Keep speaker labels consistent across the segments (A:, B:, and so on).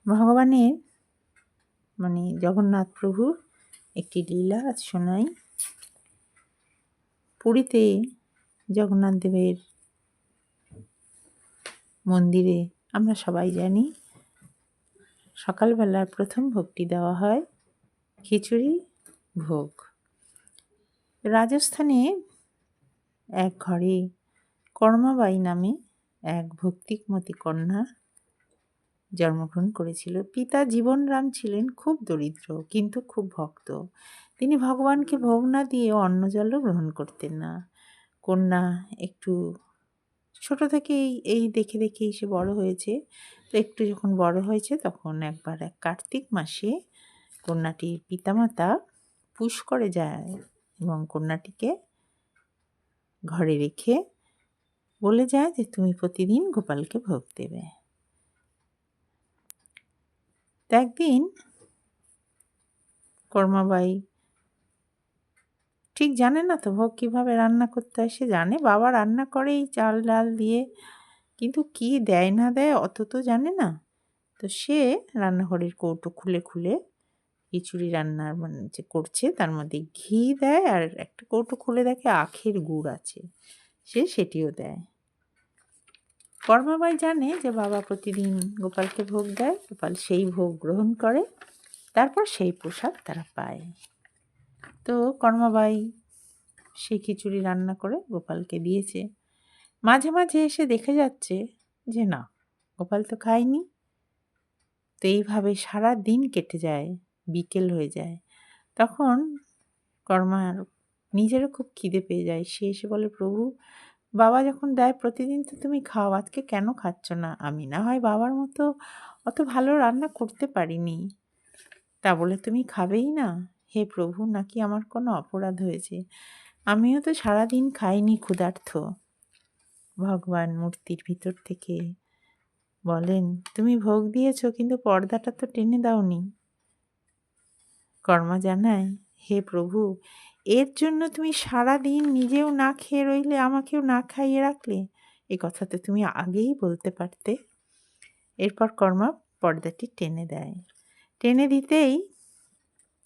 A: ভগবানের জগন্নাথ প্রভুর একটি লীলা আজ শোনাই। পুরীতে জগন্নাথ দেবের মন্দিরে আমরা সবাই জানি সকালবেলার প্রথম ভোগটি দেওয়া হয় খিচুড়ি ভোগ। রাজস্থানে এক ঘরে কর্মাবাই নামে এক ভক্তিমতী কন্যা জন্মগ্রহণ করেছিল। পিতা জীবনরাম ছিলেন খুব দরিদ্র কিন্তু খুব ভক্ত। তিনি ভগবানকে ভোগ না দিয়ে অন্ন জলও গ্রহণ করতেন না। কন্যা একটু ছোট থেকেই এই দেখে দেখেই সে বড় হয়েছে। তো একটু যখন বড় হয়েছে তখন একবার এক কার্তিক মাসে কন্যাটির পিতামাতা পুষ্করে যায় এবং কন্যাটিকে ঘরে রেখে বলে যায় যে তুমি প্রতিদিন গোপালকে ভোগ দেবে। তো একদিন কর্মাবাই ঠিক জানে না তো ভোগ কীভাবে রান্না করতে হয়। সে জানে বাবা রান্না করে এই চাল ডাল দিয়ে, কিন্তু কি দেয় না দেয় অত তো জানে না। তো সে রান্নাঘরের কৌটো খুলে খুলে খিচুড়ি রান্নার যে করছে তার মধ্যে ঘি দেয়, আর একটা কৌটো খুলে দেখে আখের গুড় আছে, সে সেটিও দেয়। কর্মাবাই জানে যে বাবা প্রতিদিন গোপালকে ভোগ দেয়, গোপাল সেই ভোগ গ্রহণ করে, তারপর সেই প্রসাদ তারা পায়। তো কর্মাবাই সেই খিচুড়ি রান্না করে গোপালকে দিয়েছে। মাঝে মাঝে এসে দেখে যাচ্ছে যে না, গোপাল তো খায়নি। তো এইভাবে সারা দিন কেটে যায়, বিকেল হয়ে যায়। তখন কর্মার নিজেরও খুব খিদে পেয়ে যায়। সে এসে বলে, প্রভু বাবা যখন দেয় প্রতিদিন তো তুমি খাও, আজকে কেন খাচ্ছ না? আমি না হয় বাবার মতো অত ভালো রান্না করতে পারিনি, তা বলে তুমি খাবেই না? হে প্রভু, নাকি আমার কোনো অপরাধ হয়েছে? আমিও তো সারাদিন খাইনি, ক্ষুধার্ত। ভগবান মূর্তির ভিতর থেকে বলেন, তুমি ভোগ দিয়েছ কিন্তু পর্দাটা তো টেনে দাওনি। কর্মা জানায়, হে প্রভু, এর জন্য তুমি সারাদিন নিজেও না খেয়ে রইলে, আমাকেও না খাইয়ে রাখলে? এই কথা তো তুমি আগেই বলতে পারতে। এরপর কর্মা পর্দাটি টেনে দেয়। টেনে দিতেই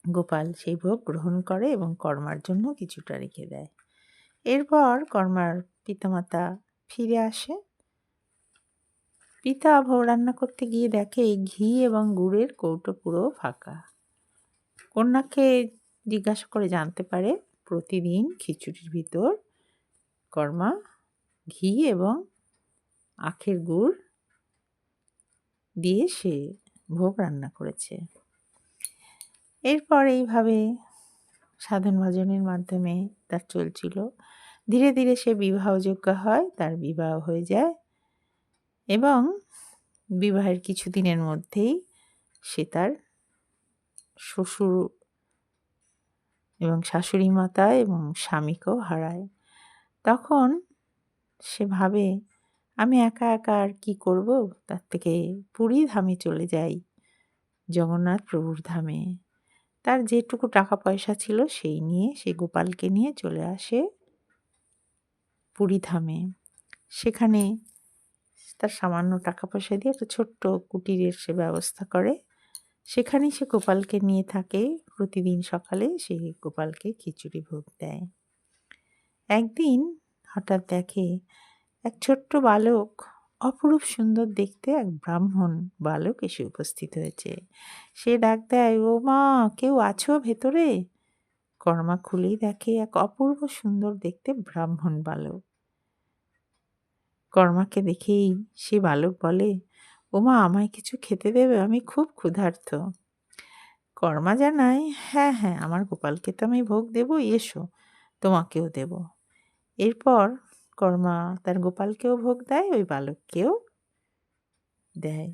A: গোপাল সেই ভোগ গ্রহণ করে এবং কর্মার জন্য কিছুটা রেখে দেয়। এরপর কর্মার পিতামাতা ফিরে আসে। পিতা ভোগ রান্না করতে গিয়ে দেখে ঘি এবং গুড়ের কৌটো পুরো ফাঁকা। কন্যাকে জিজ্ঞাসা করে জানতে পারে প্রতিদিন খিচুড়ির ভিতর কর্মা ঘি এবং আখের গুড় দিয়ে সে ভোগ রান্না করেছে। এরপর এইভাবে সাধন ভজনের মাধ্যমে তার চলছিল। ধীরে ধীরে সে বিবাহযোগ্য হয়, তার বিবাহ হয়ে যায় এবং বিবাহের কিছুদিনের মধ্যেই সে তার শ্বশুর এবং শাশুড়ি মাতা এবং স্বামীকেও হারায়। তখন সে ভাবে, আমি একা একা আর কী করব, তার থেকে পুরী ধামে চলে যাই, জগন্নাথ প্রভুর ধামে। তার যেটুকু টাকা পয়সা ছিল সেই নিয়ে সে গোপালকে নিয়ে চলে আসে পুরী ধামে। সেখানে তার সামান্য টাকা পয়সা দিয়ে একটা ছোট্ট কুটিরের সে ব্যবস্থা করে। সেখানেই সে গোপালকে নিয়ে থাকে। প্রতিদিন সকালে সে গোপালকে খিচুড়ি ভোগ দেয়। একদিন হঠাৎ দেখে এক ছোট্ট বালক, অপরূপ সুন্দর দেখতে এক ব্রাহ্মণ বালক এসে উপস্থিত হয়েছে। সে ডাক দেয়, ও মা, কেউ আছো ভেতরে? কর্মা খুলেই দেখে এক অপূর্ব সুন্দর দেখতে ব্রাহ্মণ বালক। কর্মাকে দেখেই সে বালক বলে, ও মা, আমায় কিছু খেতে দেবে, আমি খুব ক্ষুধার্ত। কর্মা জানায়, হ্যাঁ হ্যাঁ, আমার গোপালকে তো আমি ভোগ দেবো, এসো, তোমাকেও দেব। এরপর কর্মা তার গোপালকেও ভোগ দেয়, ওই বালককেও দেয়।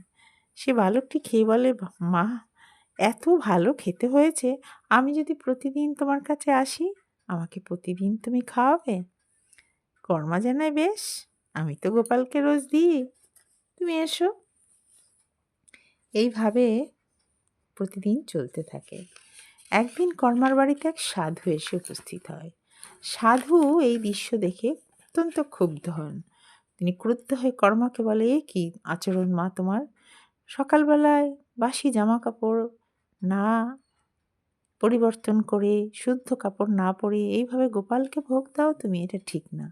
A: সে বালকটি খেয়ে বলে, মা, এত ভালো খেতে হয়েছে, আমি যদি প্রতিদিন তোমার কাছে আসি, আমাকে প্রতিদিন তুমি খাওয়াবে? কর্মা জানায়, বেশ, আমি তো গোপালকে রোজ দিই, তুমি এসো। এইভাবে প্রতিদিন চলতে থাকে। একদিন কর্মার বাড়িতে এক সাধু এসে উপস্থিত হয়। সাধু এই দৃশ্য দেখে অত্যন্ত ক্ষুব্ধ হন। তিনি ক্রুদ্ধ হয়ে কর্মাকে বলে, এ কি আচরণ মা তোমার? সকালবেলায় বাসি জামা কাপড় না পরিবর্তন করে, শুদ্ধ কাপড় না পরে এইভাবে গোপালকে ভোগ দাও তুমি, এটা ঠিক না।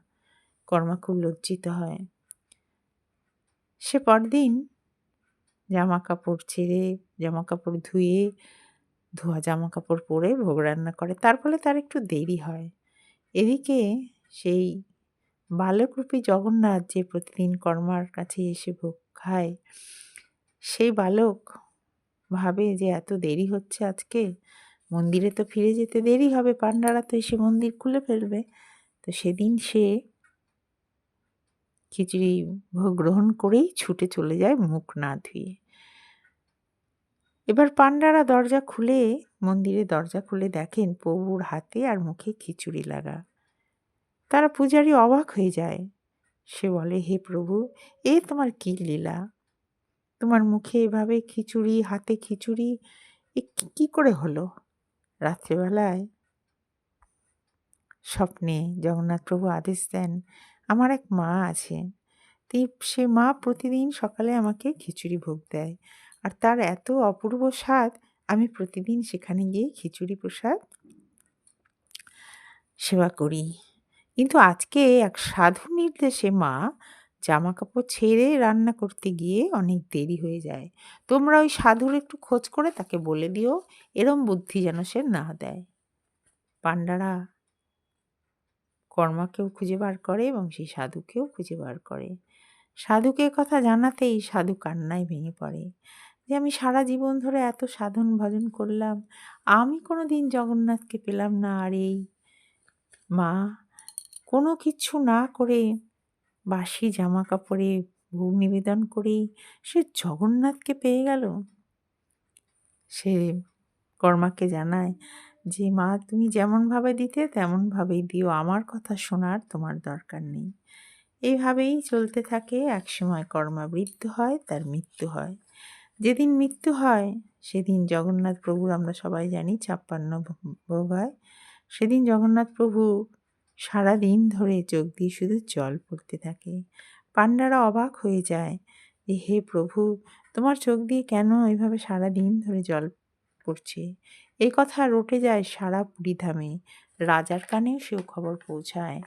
A: কর্মা খুব লজ্জিত হয়। সে পরদিন জামা কাপড় ছেড়ে, জামা কাপড় ধুয়ে, ধোয়া জামা কাপড় পরে ভোগ রান্না করে। তার ফলে তার একটু দেরি হয়। এদিকে সেই বালকরূপী জগন্নাথ যে প্রতিদিন কর্মার কাছে এসে ভোগ খায়, সেই বালক ভাবে যে এত দেরি হচ্ছে আজকে, মন্দিরে তো ফিরে যেতে দেরি হবে, পান্ডারা তো এসে মন্দির খুলে ফেলবে। তো সেদিন সে খিচুড়ি ভোগ গ্রহণ করেই ছুটে চলে যায় মুখ না ধুয়ে। এবার পান্ডারা মন্দিরের দরজা খুলে দেখেন প্রভুর হাতে আর মুখে খিচুড়ি লাগা। তারা পূজারী অবাক হয়ে যায়। সে বলে, হে প্রভু, এ তোমার কি লীলা? তোমার মুখে এভাবে খিচুড়ি, হাতে খিচুড়ি, এ কি করে হলো? রাত্রেবেলায় স্বপ্নে জগন্নাথ প্রভু আদেশ দেন, আমার এক মা আছে, সে মা প্রতিদিন সকালে আমাকে খিচুড়ি ভোগ দেয়, আর তার এত অপূর্ব স্বাদ, আমি প্রতিদিন সেখানে গিয়ে খিচুড়ি প্রসাদ সেবা করি। কিন্তু আজকে এক সাধুর নির্দেশে মা জামা কাপড় ছেড়ে রান্না করতে গিয়ে অনেক দেরি হয়ে যায়। তোমরা ওই সাধুর একটু খোঁজ করে তাকে বলে দিও, এরম বুদ্ধি যেন সে না দেয়। পান্ডারা কর্মাকেও খুঁজে বার করে এবং সেই সাধুকেও খুঁজে বার করে। সাধুকে কথা জানাতেই সাধু কান্নায় ভেঙে পড়ে যে আমি সারা জীবন ধরে এত সাধন ভজন করলাম, আমি কোনো দিন জগন্নাথকে পেলাম না, আর এই মা কোনো কিছু না করে বাসি জামা কাপড়ে ভোগ নিবেদন করেই সে জগন্নাথকে পেয়ে গেল। সে কর্মাকে জানায় যে মা, তুমি যেমনভাবে দিতে তেমনভাবেই দিও, আমার কথা শোনার তোমার দরকার নেই। এইভাবেই চলতে থাকে। একসময় কর্মা বৃদ্ধ হয়, তার মৃত্যু হয়। যেদিন মৃত্যু হয় সেদিন জগন্নাথ প্রভুর আমরা সবাই জানি 56 ভোগ হয়। সেদিন জগন্নাথ প্রভু সারাদিন ধরে চোখ দিয়ে শুধু জল পড়তে থাকে। পান্ডারা অবাক হয়ে যায় যে হে প্রভু, তোমার চোখ দিয়ে কেন এইভাবে সারাদিন ধরে জল পড়ছে? এই কথা রটে যায় সারা পুরীধামে। রাজার কানেও সেও খবর পৌঁছায়।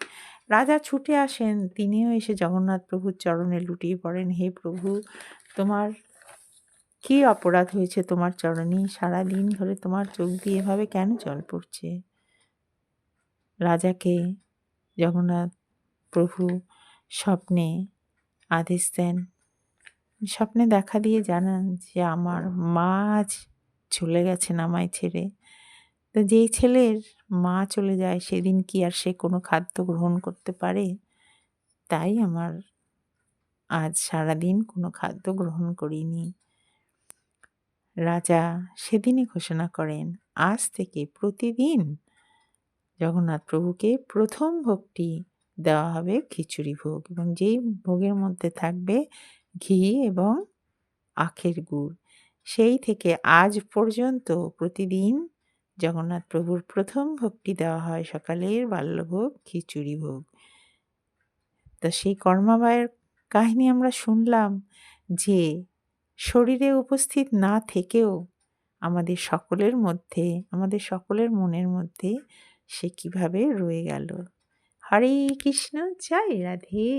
A: রাজা ছুটে আসেন, তিনিও এসে জগন্নাথ প্রভুর চরণে লুটিয়ে পড়েন, হে প্রভু, তোমার কি অপরাধ হয়েছে তোমার চরণে? সারাদিন ধরে তোমার চোখ দিয়ে এভাবে কেন জল পড়ছে? রাজাকে জগন্নাথ প্রভু স্বপ্নে আদেশ দেন, স্বপ্নে দেখা দিয়ে জানান যে আমার মা আজ চলে গেছেন আমায় ছেড়ে। তো যেই ছেলের মা চলে যায় সেদিন কি আর সে কোনো খাদ্য গ্রহণ করতে পারে? তাই আমার আজ সারাদিন কোনো খাদ্য গ্রহণ করিনি। রাজা সেদিনই ঘোষণা করেন, আজ থেকে প্রতিদিন জগন্নাথ প্রভুকে প্রথম ভোগটি দেওয়া হবে খিচুড়ি ভোগ, এবং যেই ভোগের মধ্যে থাকবে ঘি এবং আখের গুড়। সেই থেকে আজ পর্যন্ত প্রতিদিন জগন্নাথ প্রভুর প্রথম ভোগটি দেওয়া হয় সকালের বাল্যভোগ খিচুড়ি ভোগ। তো সেই কর্মাবায়ের কাহিনী আমরা শুনলাম যে শরীরে উপস্থিত না থেকেও আমাদের সকলের মধ্যে, আমাদের সকলের মনের মধ্যে সে কিভাবে রয়ে গেল। হরে কৃষ্ণ, জয় রাধে।